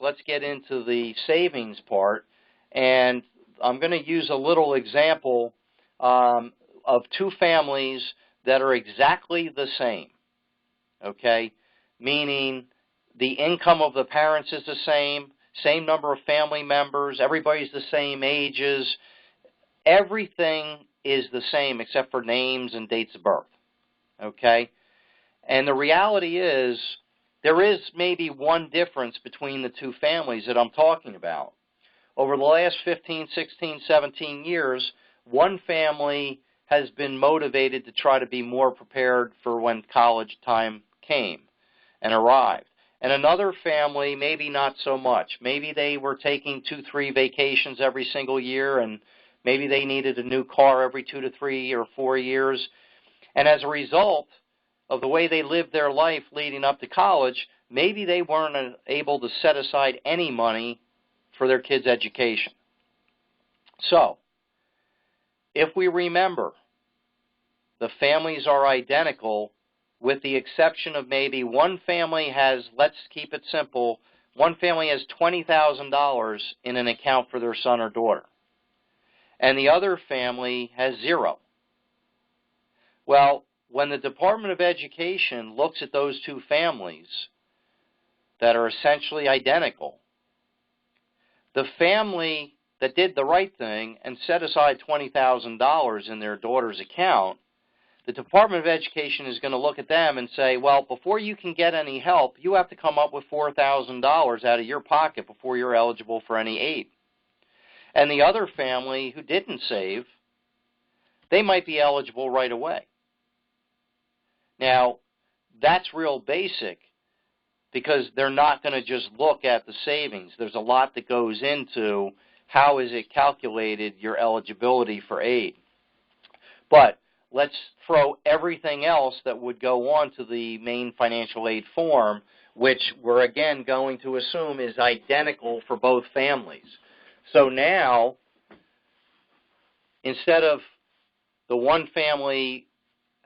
let's get into the savings part. And I'm going to use a little example of two families that are exactly the same, okay? Meaning the income of the parents is the same number of family members, everybody's the same ages, everything is the same except for names and dates of birth, okay? And the reality is there is maybe one difference between the two families that I'm talking about. Over the last 15, 16, 17 years, one family has been motivated to try to be more prepared for when college time came and arrived. And another family, maybe not so much. Maybe they were taking 2, 3 vacations every single year, and maybe they needed a new car every 2 to 3 or 4 years. And as a result of the way they lived their life leading up to college, maybe they weren't able to set aside any money for their kids' education. So, if we remember, the families are identical with the exception of maybe one family has, let's keep it simple, one family has $20,000 in an account for their son or daughter, and the other family has $0. Well, when the Department of Education looks at those two families that are essentially identical, the family that did the right thing and set aside $20,000 in their daughter's account, the Department of Education is going to look at them and say, well, before you can get any help, you have to come up with $4,000 out of your pocket before you're eligible for any aid. And the other family who didn't save, they might be eligible right away. Now, that's real basic because they're not going to just look at the savings. There's a lot that goes into how is it calculated, your eligibility for aid. But let's throw everything else that would go on to the main financial aid form, which we're again going to assume is identical for both families. So now, instead of the one family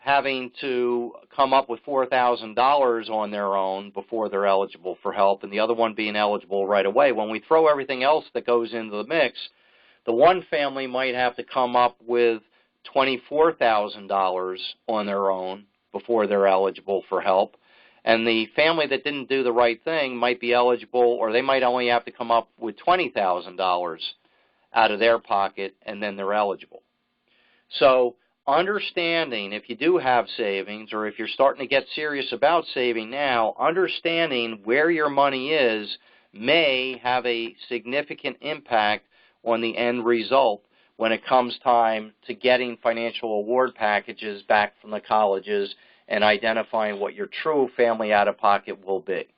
having to come up with $4,000 on their own before they're eligible for help and the other one being eligible right away, when we throw everything else that goes into the mix, the one family might have to come up with $24,000 on their own before they're eligible for help. And the family that didn't do the right thing might be eligible, or they might only have to come up with $20,000 out of their pocket, and then they're eligible. So understanding if you do have savings, or if you're starting to get serious about saving now, understanding where your money is may have a significant impact on the end result when it comes time to getting financial award packages back from the colleges and identifying what your true family out-of-pocket will be.